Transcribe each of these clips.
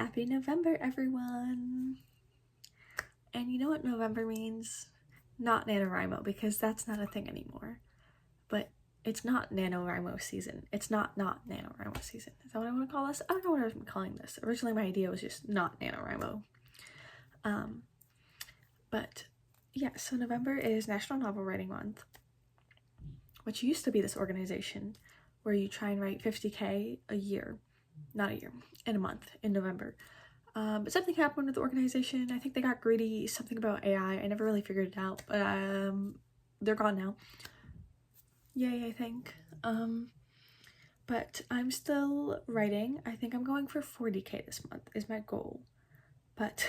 Happy November, everyone! And you know what November means? Not NaNoWriMo, because that's not a thing anymore. But it's not NaNoWriMo season. It's not NaNoWriMo season. Is that what I want to call this? I don't know what I was calling this. Originally my idea was just not NaNoWriMo. But yeah, so November is National Novel Writing Month, which used to be this organization where you try and write 50K a year. Not a year, in a month, in November. But something happened with the organization. I think they got greedy, something about AI. I never really figured it out, but they're gone now. Yay, I think. But I'm still writing. I think I'm going for 40K this month is my goal. But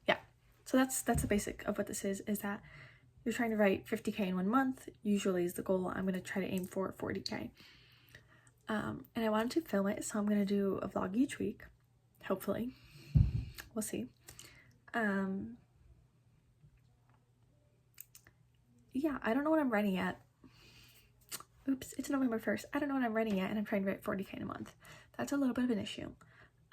yeah, so that's the basic of what this is that you're trying to write 50K in 1 month, usually is the goal. I'm going to try to aim for 40K. And I wanted to film it, so I'm going to do a vlog each week, hopefully. We'll see. Yeah, I don't know what I'm writing yet. Oops, it's November 1st. I don't know what I'm writing yet, and I'm trying to write 40K in a month. That's a little bit of an issue.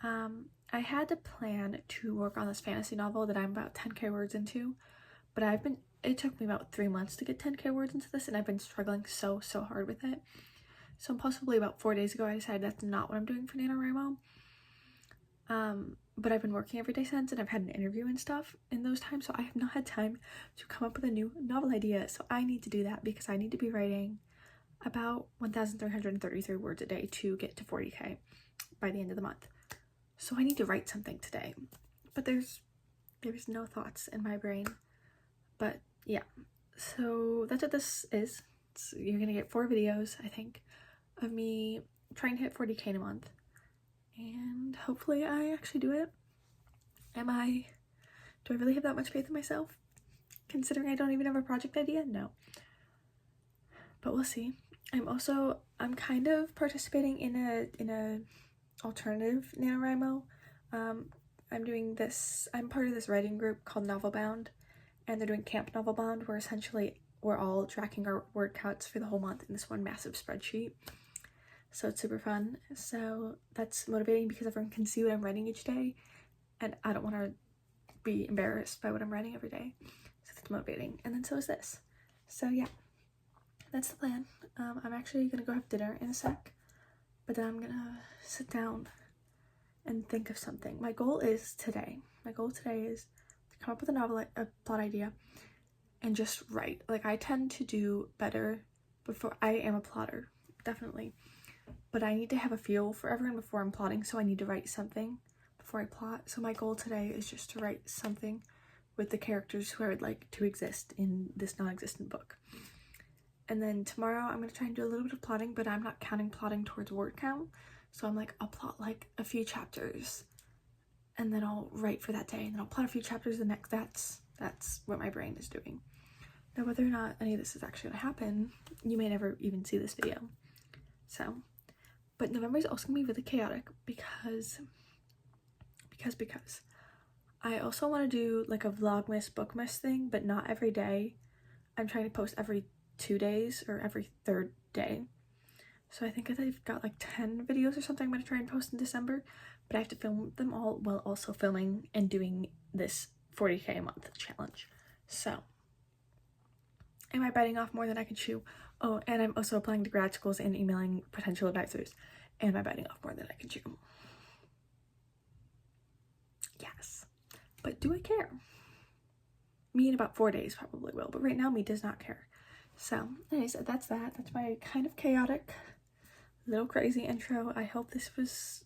I had to plan to work on this fantasy novel that I'm about 10K words into, but it took me about 3 months to get 10K words into this, and I've been struggling so hard with it. So possibly about 4 days ago, I decided that's not what I'm doing for NaNoWriMo. But I've been working every day since, and I've had an interview and stuff in those times, so I have not had time to come up with a new novel idea. So I need to do that because I need to be writing about 1,333 words a day to get to 40K by the end of the month. So I need to write something today, but there's no thoughts in my brain. But yeah, so that's what this is. You're gonna get 4 videos, I think, of me trying to hit 40K in a month, and hopefully I actually do it. Do I really have that much faith in myself, considering I don't even have a project idea? No, but we'll see. I'm kind of participating in a alternative NaNoWriMo. I'm part of this writing group called Novelbound, and they're doing Camp Novelbound, where essentially we're all tracking our word counts for the whole month in this one massive spreadsheet. So it's super fun. So that's motivating because everyone can see what I'm writing each day, and I don't want to be embarrassed by what I'm writing every day. So that's motivating. And then so is this. So yeah, that's the plan. I'm actually gonna go have dinner in a sec, but then I'm gonna sit down and think of something. My goal today is to come up with a plot idea, and just write. Like, I tend to do better before. I am a plotter, definitely, but I need to have a feel for everyone before I'm plotting, so I need to write something before I plot. So my goal today is just to write something with the characters who I would like to exist in this non-existent book. And then tomorrow I'm going to try and do a little bit of plotting, but I'm not counting plotting towards word count. So I'm like, I'll plot like a few chapters, and then I'll write for that day, and then I'll plot a few chapters the next. That's what my brain is doing. Now, whether or not any of this is actually going to happen, you may never even see this video. So, but November is also going to be really chaotic because I also want to do like a Vlogmas, Bookmas thing, but not every day. I'm trying to post every 2 days or every 3rd day. So I think I've got like 10 videos or something I'm going to try and post in December, but I have to film them all while also filming and doing this 40K a month challenge. So, am I biting off more than I can chew? Oh, and I'm also applying to grad schools and emailing potential advisors. Am I biting off more than I can chew? Yes. But do I care? Me in about 4 days probably will, but right now me does not care. So, anyways, that's that. That's my kind of chaotic, little crazy intro. I hope this was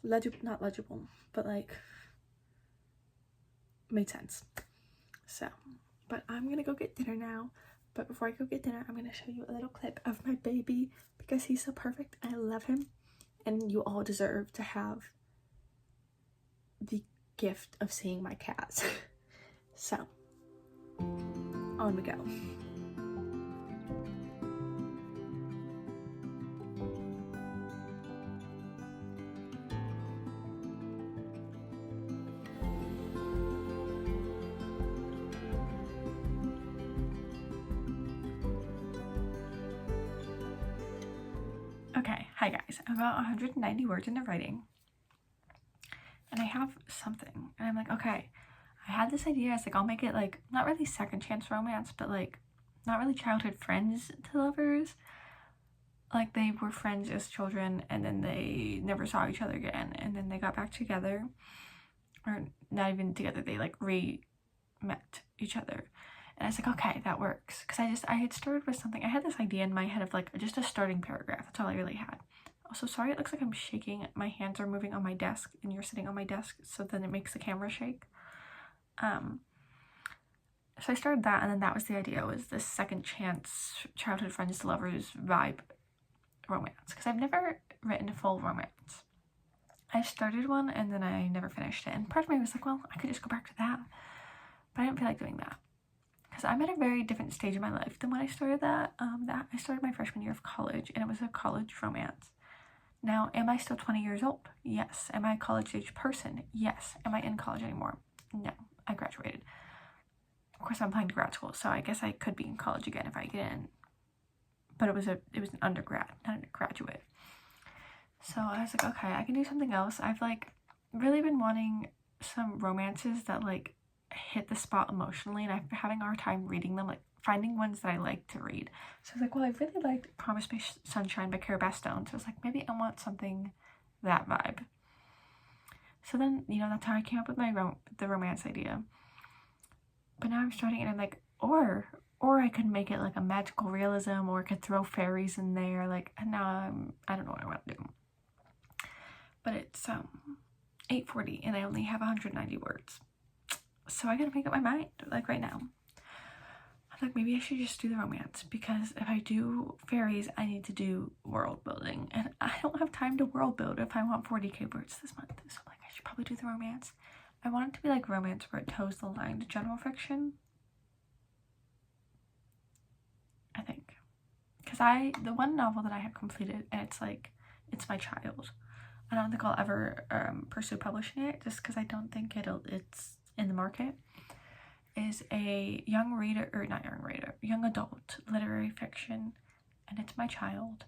not legible, but like made sense. So, but I'm gonna go get dinner now. But before I go get dinner, I'm gonna show you a little clip of my baby because he's so perfect. I love him, and you all deserve to have the gift of seeing my cats. So, on we go. Okay, hi guys. I'm about 190 words into writing. and I have something, and I'm like, okay, I had this idea. It's like, I'll make it like not really second chance romance, but like not really childhood friends to lovers. Like, they were friends as children, and then they never saw each other again, and then they got back together, or not even together, they like met each other. And I was like, okay, that works, because I had started with something. I had this idea in my head of like just a starting paragraph. That's all I really had. Also, sorry, it looks like I'm shaking. My hands are moving on my desk, and you're sitting on my desk, so then it makes the camera shake. So I started that, and then that was the idea, was this second chance childhood friends to lovers vibe romance, because I've never written a full romance. I started one, and then I never finished it, and part of me was like, well, I could just go back to that, but I didn't feel like doing that, because I'm at a very different stage in my life than when I started that. I started my freshman year of college, and it was a college romance. Now, am I still 20 years old? Yes. Am I a college-age person? Yes. Am I in college anymore? No. I graduated. Of course, I'm applying to grad school, so I guess I could be in college again if I get in. But it was an undergrad, not a graduate. So I was like, okay, I can do something else. I've like really been wanting some romances that like hit the spot emotionally, and I've been having a hard time reading them, like finding ones that I like to read. So I was like, well, I really liked Promise Me Sunshine by Cara Bastione, so I was like, maybe I want something that vibe. So then, you know, that's how I came up with the romance idea. But now I'm starting, and I'm like, or I could make it like a magical realism, or I could throw fairies in there. Like, now I don't know what I want to do. But it's 8:40, and I only have 190 words. So I gotta make up my mind, like right now. I'm like, maybe I should just do the romance, because if I do fairies, I need to do world building, and I don't have time to world build if I want 40k words this month. So like, I should probably do the romance. I want it to be like romance where it toes the line to general fiction, I think. Because the one novel that I have completed, and it's like, it's my child. I don't think I'll ever pursue publishing it, just because I don't think it's in the market, is a young adult literary fiction, and it's my child,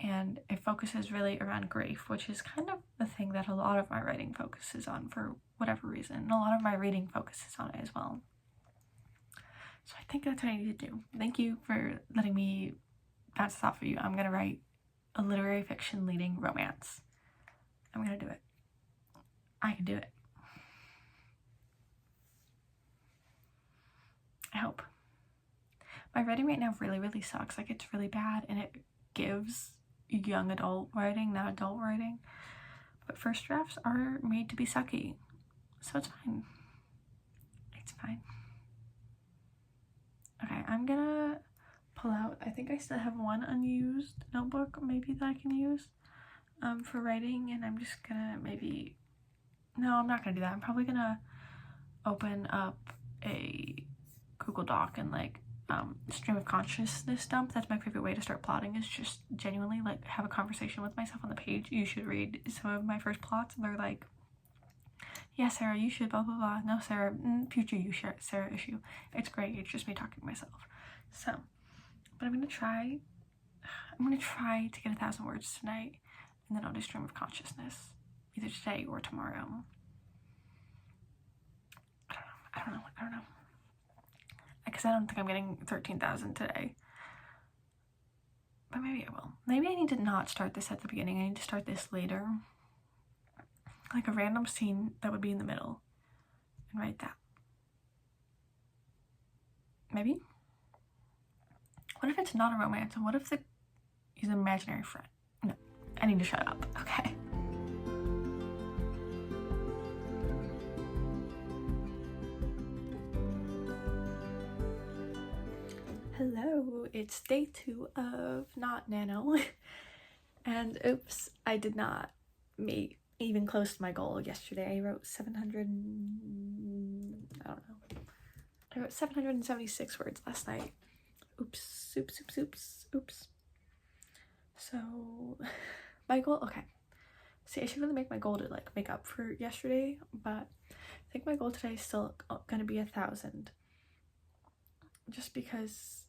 and it focuses really around grief, which is kind of the thing that a lot of my writing focuses on for whatever reason, and a lot of my reading focuses on it as well. So I think that's what I need to do. Thank you for letting me bounce this off of you. I'm gonna write a literary fiction leading romance. I'm gonna do it. I can do it. I hope. My writing right now really, really sucks. Like, it's really bad, and it gives young adult writing, not adult writing. But first drafts are made to be sucky, so it's fine. It's fine. Okay, I'm gonna pull out, I think I still have one unused notebook maybe that I can use for writing, and I'm just gonna no, I'm not gonna do that. I'm probably gonna open up a Google Doc and like stream of consciousness dump. That's my favorite way to start plotting, is just genuinely like have a conversation with myself on the page. You should read some of my first plots, and they're like, yeah, Sarah, you should blah blah blah. No, Sarah, future you, Sarah issue. It's great. It's just me talking to myself. So, but I'm gonna try to get 1,000 words tonight, and then I'll do stream of consciousness either today or tomorrow. I don't know. Because I don't think I'm getting 13,000 today. But maybe I will. Maybe I need to not start this at the beginning. I need to start this later. Like a random scene that would be in the middle. And write that. Maybe? What if it's not a romance? And what if he's an imaginary friend? No. I need to shut up. Okay. Hello, it's day 2 of not nano, and oops, I did not meet even close to my goal yesterday. I wrote 776 words last night. Oops. So, my goal, okay. See, I should really make my goal to like make up for yesterday, but I think my goal today is still gonna be 1,000. Just because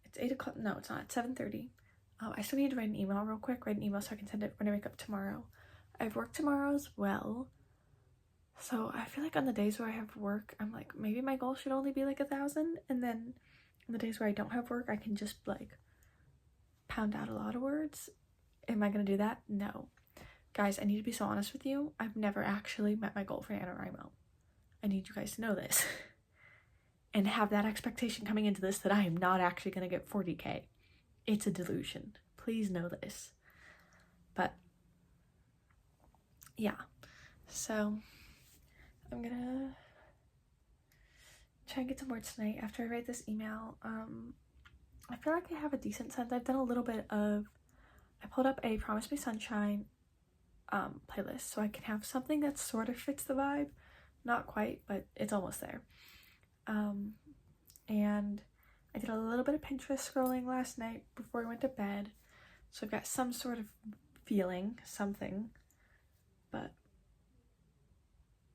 it's 8 o'clock. No, it's not. It's 7:30. I still need to write an email real quick. So I can send it when I wake up tomorrow. I have work tomorrow as well. So I feel like on the days where I have work, I'm like, maybe my goal should only be like 1,000. And then on the days where I don't have work, I can just like pound out a lot of words. Am I gonna do that? No. Guys, I need to be so honest with you. I've never actually met my goal for NaNoWriMo. I need you guys to know this. And have that expectation coming into this that I am not actually gonna get 40K. It's a delusion. Please know this. But yeah. So I'm gonna try and get some words tonight after I write this email. I feel like I have a decent sense. I've done a little bit of, I pulled up a Promise Me Sunshine playlist so I can have something that sort of fits the vibe. Not quite, but it's almost there. And I did a little bit of Pinterest scrolling last night before I went to bed. So I've got some sort of feeling, something, but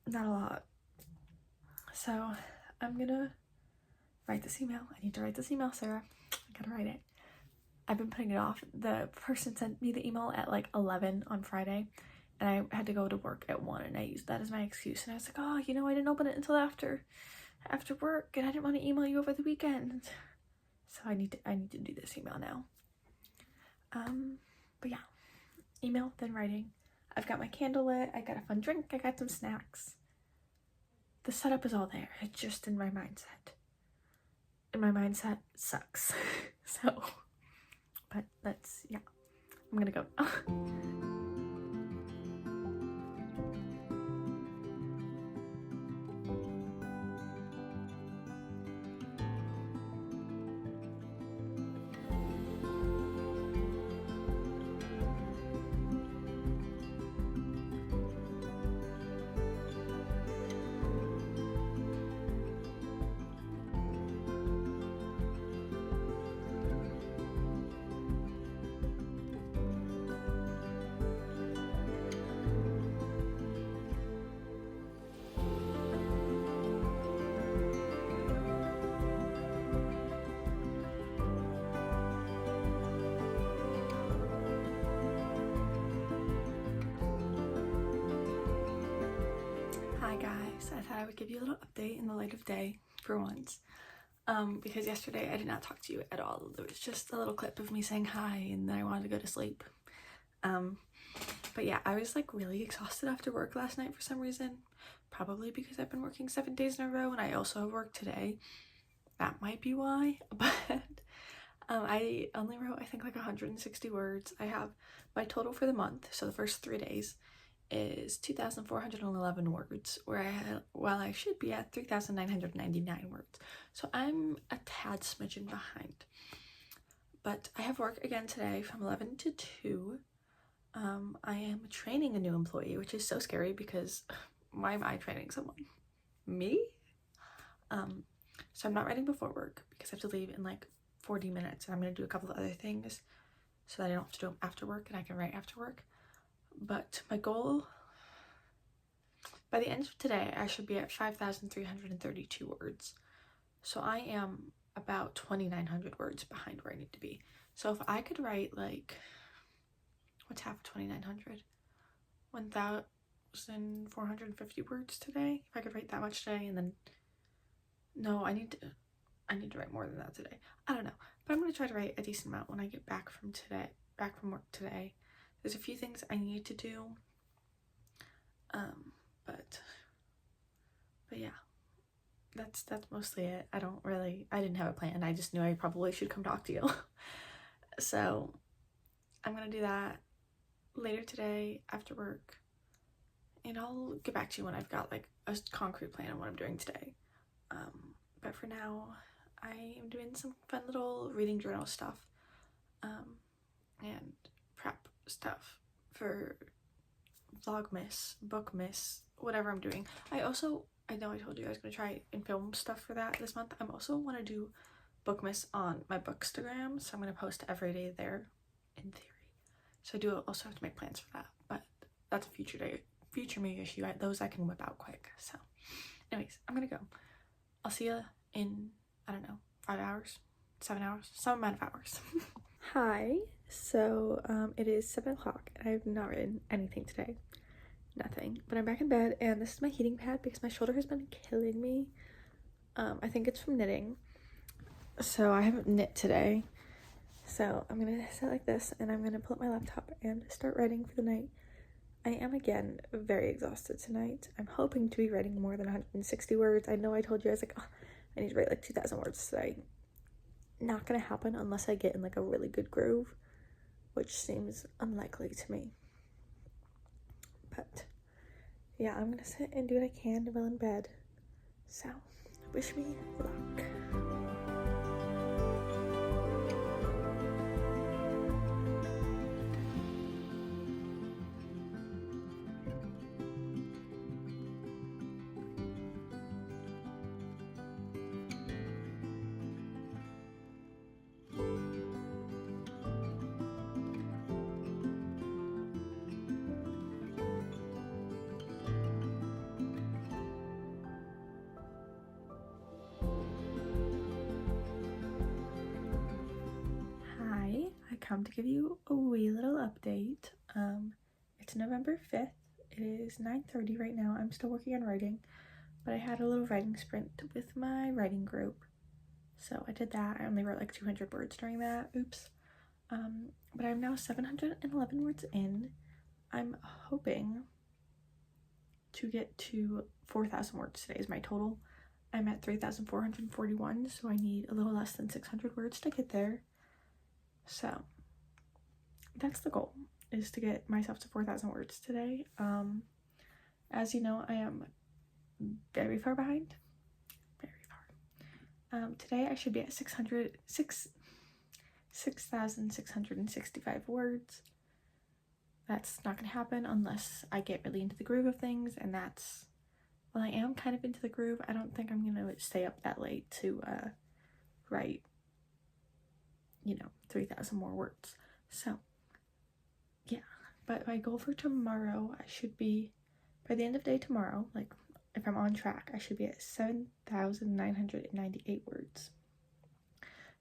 not a lot. So I'm gonna write this email. I need to write this email, Sarah. I gotta write it. I've been putting it off. The person sent me the email at like 11 on Friday, and I had to go to work at 1, and I used that as my excuse. And I was like, oh, you know, I didn't open it until after work, and I didn't want to email you over the weekend. So I need to do this email now. But yeah, email, then writing. I've got my candle lit. I got a fun drink. I got some snacks. The setup is all there. It's just in my mindset. And my mindset sucks. So, but yeah, I'm gonna go. Hi guys, I thought I would give you a little update in the light of day for once. Because yesterday I did not talk to you at all. There was just a little clip of me saying hi and then I wanted to go to sleep. But yeah, I was like really exhausted after work last night for some reason. Probably because I've been working 7 days in a row and I also have work today. That might be why, but I only wrote I think like 160 words. I have my total for the month, so the first 3 days, is 2,411 words, while I should be at 3,999 words. So I'm a tad smidgen behind. But I have work again today from 11 to 2. I am training a new employee, which is so scary because why am I training someone? Me? So I'm not writing before work because I have to leave in like 40 minutes, and I'm going to do a couple of other things so that I don't have to do them after work and I can write after work. But my goal, by the end of today, I should be at 5,332 words. So I am about 2,900 words behind where I need to be. So if I could write like, what's half of 2,900? 1,450 words today. If I could write that much today, and then, no, I need to write more than that today. I don't know, but I'm going to try to write a decent amount when I get back from work today. There's a few things I need to do, but yeah, that's mostly it. I didn't have a plan. I just knew I probably should come talk to you. So I'm gonna do that later today after work, and I'll get back to you when I've got like a concrete plan on what I'm doing today. But for now, I am doing some fun little reading journal stuff, and prep stuff for Vlogmas, Bookmas, whatever I'm doing. I know I told you I was going to try and film stuff for that this month. I'm also want to do Bookmas on my Bookstagram, so I'm going to post every day there, in theory. So I do also have to make plans for that, but that's a future me issue. Those I can whip out quick. So anyways, I'm going to go. I'll see you in, I don't know, 5 hours, 7 hours, some amount of hours. Hi, so it is 7 o'clock and I have not written anything today. Nothing. But I'm back in bed and this is my heating pad because my shoulder has been killing me. I think it's from knitting. So I haven't knit today. So I'm gonna sit like this and I'm gonna pull up my laptop and start writing for the night. I am again very exhausted tonight. I'm hoping to be writing more than 160 words. I know I told you I was like, oh, I need to write like 2,000 words today. Not gonna happen unless I get in like a really good groove, which seems unlikely to me. But yeah, I'm gonna sit and do what I can while in bed. So, wish me luck. Hi, I come to give you a wee little update. It's November 5th. It is 9:30 right now. I'm still working on writing, but I had a little writing sprint with my writing group. So I did that. I only wrote like 200 words during that. Oops. But I'm now 711 words in. I'm hoping to get to 4,000 words today is my total. I'm at 3,441, so I need a little less than 600 words to get there. So that's the goal, is to get myself to 4,000 words today. As you know, I am very far behind. Very far. Today I should be at 6,665 words. That's not gonna happen unless I get really into the groove of things, and that's, well, I am kind of into the groove. I don't think I'm gonna stay up that late to write, 3,000 more words. So yeah, but my goal for tomorrow, I should be, by the end of day tomorrow, like if I'm on track, I should be at 7,998 words.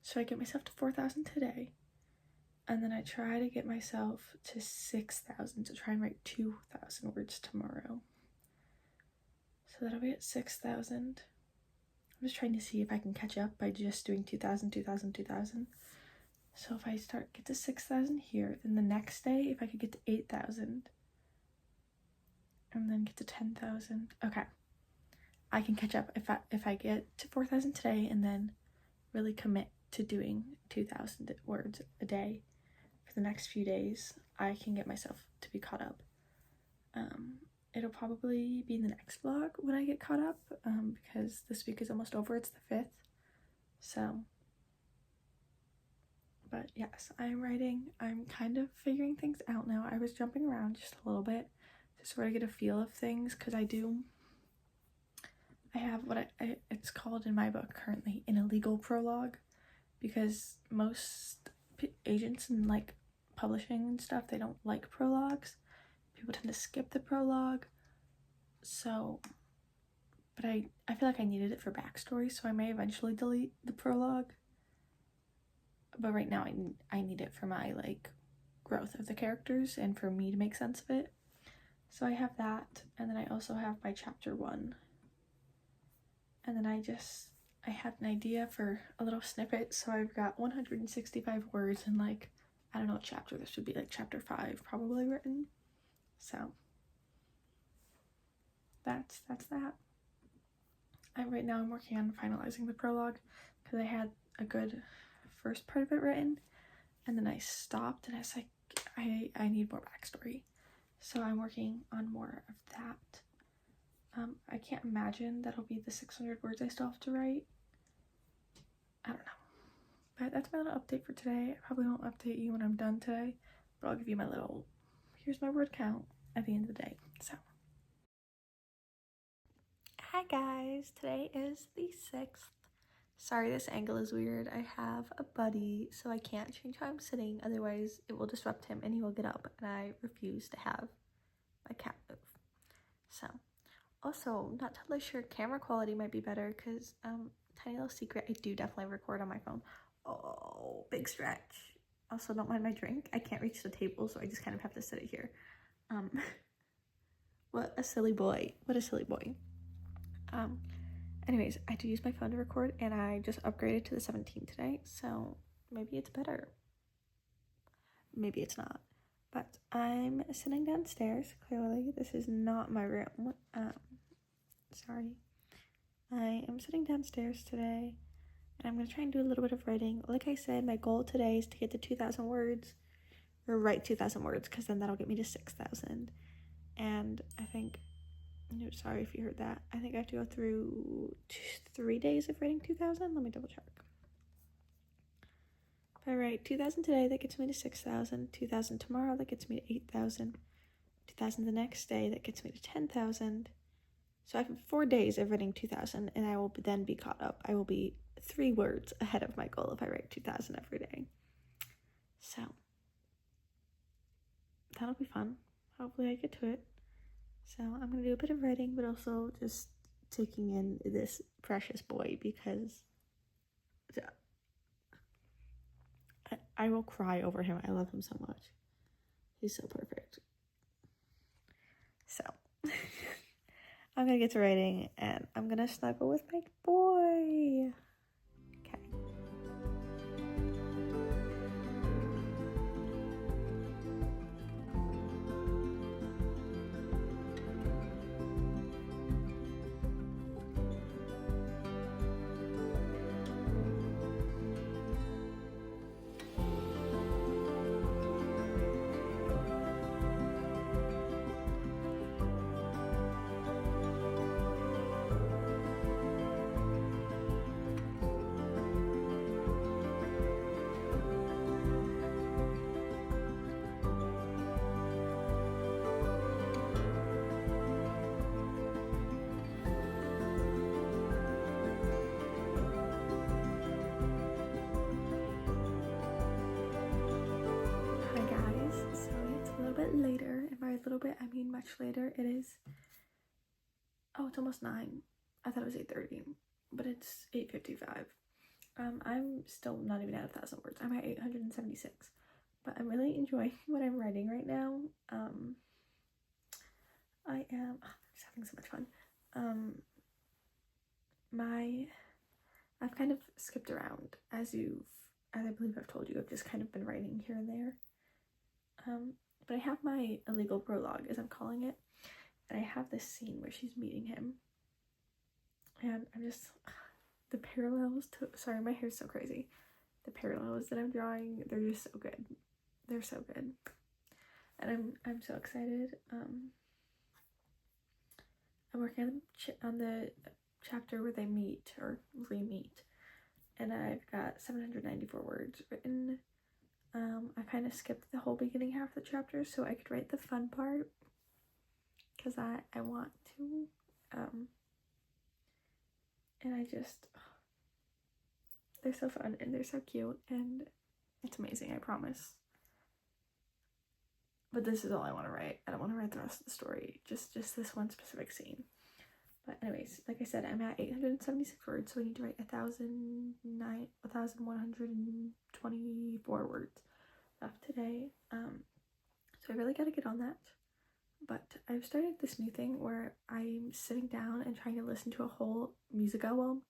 So I get myself to 4,000 today, and then I try to get myself to 6,000 to try and write 2,000 words tomorrow. So that'll be at 6,000. I'm just trying to see if I can catch up by just doing 2,000, 2,000, 2,000. So if I get to 6,000 here, then the next day, if I could get to 8,000, and then get to 10,000, okay, I can catch up if I get to 4,000 today, and then really commit to doing 2,000 words a day for the next few days. I can get myself to be caught up. It'll probably be in the next vlog when I get caught up, because this week is almost over. It's the 5th, so. But yes, I'm writing. I'm kind of figuring things out now. I was jumping around just a little bit to sort of get a feel of things, because I have what it's called in my book currently an illegal prologue, because most agents and like publishing and stuff, they don't like prologues. People tend to skip the prologue. So, but I feel like I needed it for backstory, so I may eventually delete the prologue. But right now I need it for my like growth of the characters and for me to make sense of it. So I have that, and then I also have my chapter 1. And then I had an idea for a little snippet, so I've got 165 words and like, I don't know what chapter this would be, like chapter 5 probably written. So that's that. Right now I'm working on finalizing the prologue, because I had a good first part of it written, and then I stopped and I was like, I need more backstory. So I'm working on more of that. I can't imagine that'll be the 600 words I still have to write. I don't know. But that's my little update for today. I probably won't update you when I'm done today, but I'll give you my little, here's my word count at the end of the day. So, hi guys, today is the 6th. Sorry, this angle is weird. I have a buddy, so I can't change how I'm sitting, otherwise it will disrupt him and he will get up, and I refuse to have my cat move. So, also, not totally sure, camera quality might be better, because, tiny little secret, I do definitely record on my phone. Oh, big stretch. Also, don't mind my drink. I can't reach the table, so I just kind of have to sit it here. What a silly boy. What a silly boy. Anyways, I do use my phone to record, and I just upgraded to the 17 today, so maybe it's better. Maybe it's not. But I'm sitting downstairs. Clearly, this is not my room. Sorry. I am sitting downstairs today, and I'm going to try and do a little bit of writing. Like I said, my goal today is to get to 2,000 words, or write 2,000 words, because then that'll get me to 6,000. And I think, sorry if you heard that, I think I have to go through 3 days of writing 2,000. Let me double check. If I write 2,000 today, that gets me to 6,000. 2,000 tomorrow, that gets me to 8,000. 2,000 the next day, that gets me to 10,000. So I have 4 days of writing 2,000, and I will then be caught up. I will be 3 words ahead of my goal if I write 2,000 every day. So that'll be fun. Hopefully I get to it. So I'm going to do a bit of writing, but also just taking in this precious boy, because I will cry over him. I love him so much. He's so perfect. So I'm going to get to writing, and I'm going to snuggle with my boy. Okay. Later, and by a little bit I mean much later. It is, it's almost 9. I thought it was 8:30, but it's 8:55. I'm still not even at 1,000 words. I'm at 876, but I'm really enjoying what I'm writing right now. I'm just having so much fun. I've kind of skipped around, as I believe I've told you. I've just kind of been writing here and there. But I have my illegal prologue, as I'm calling it, and I have this scene where she's meeting him, and I'm just, the parallels to, sorry, my hair's so crazy. The parallels that I'm drawing, they're just so good. They're so good, and I'm so excited. I'm working on the chapter where they meet or re-meet, and I've got 794 words written. I kind of skipped the whole beginning half of the chapter so I could write the fun part, because I want to, and I just, they're so fun and they're so cute, and it's amazing, I promise. But this is all I want to write. I don't want to write the rest of the story, just this one specific scene. But anyways, like I said, I'm at 876 words, so I need to write 1,124 words left today. So I really got to get on that. But I've started this new thing where I'm sitting down and trying to listen to a whole music album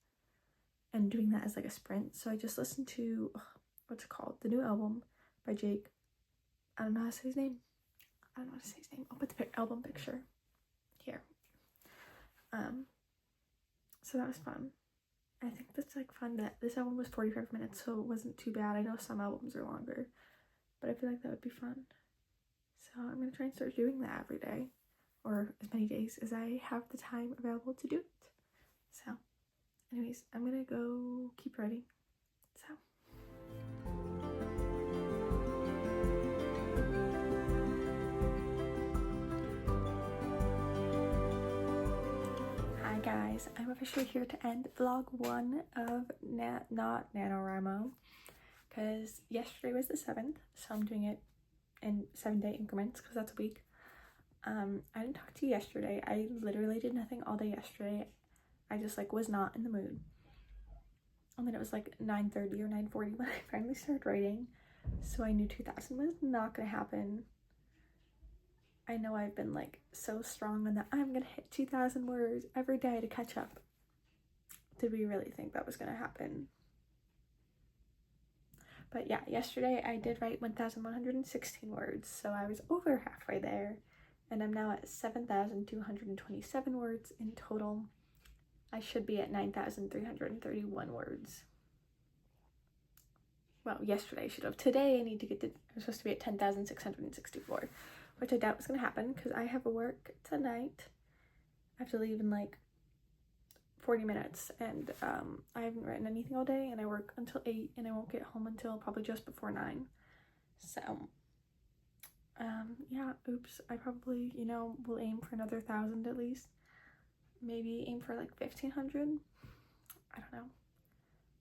and doing that as like a sprint. So I just listened to, what's it called? The new album by Jake. I don't know how to say his name. I'll put the album picture here. So that was fun. I think that's like fun that this album was 45 minutes, so it wasn't too bad. I know some albums are longer, but I feel like that would be fun. So I'm gonna try and start doing that every day, or as many days as I have the time available to do it. So anyways, I'm gonna go keep writing. So hi guys, I'm officially here to end vlog 1 of not NaNoWriMo, because yesterday was the 7th, so I'm doing it in 7-day increments because that's a week. I didn't talk to you yesterday. I literally did nothing all day yesterday. I just like was not in the mood. And then it was like 9:30 or 9:40 when I finally started writing. so I knew 2,000 was not gonna happen. I know I've been like so strong on that I'm gonna hit 2,000 words every day to catch up. Did we really think that was gonna happen? But yeah, yesterday I did write 1,116 words, so I was over halfway there, and I'm now at 7,227 words in total. I should be at 9,331 words. Well, yesterday I should have. Today I need to get to, I'm supposed to be at 10,664, which I doubt is going to happen because I have work tonight. I have to leave in like 40 minutes, and I haven't written anything all day, and I work until 8, and I won't get home until probably just before 9. So, yeah, oops, I probably, you know, will aim for another 1,000 at least. Maybe aim for like 1,500. I don't know.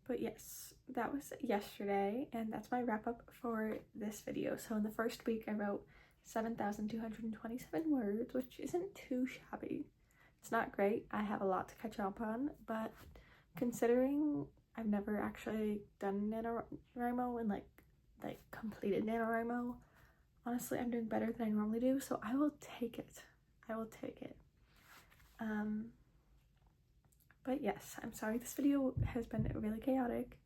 But yes, that was yesterday, and that's my wrap up for this video. So in the first week, I wrote 7,227 words, which isn't too shabby. It's not great. I have a lot to catch up on, but considering I've never actually done NaNoWriMo and like completed NaNoWriMo, honestly, I'm doing better than I normally do, so I will take it. I will take it. But yes, I'm sorry this video has been really chaotic.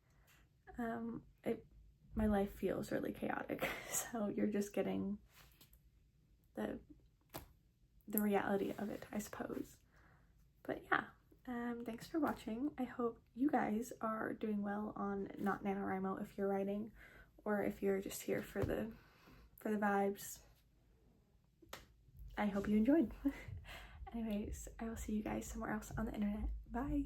My life feels really chaotic, so you're just getting the reality of it, I suppose. But yeah, thanks for watching. I hope you guys are doing well on not NaNoWriMo if you're writing, or if you're just here for the vibes. I hope you enjoyed. Anyways, I will see you guys somewhere else on the internet. Bye!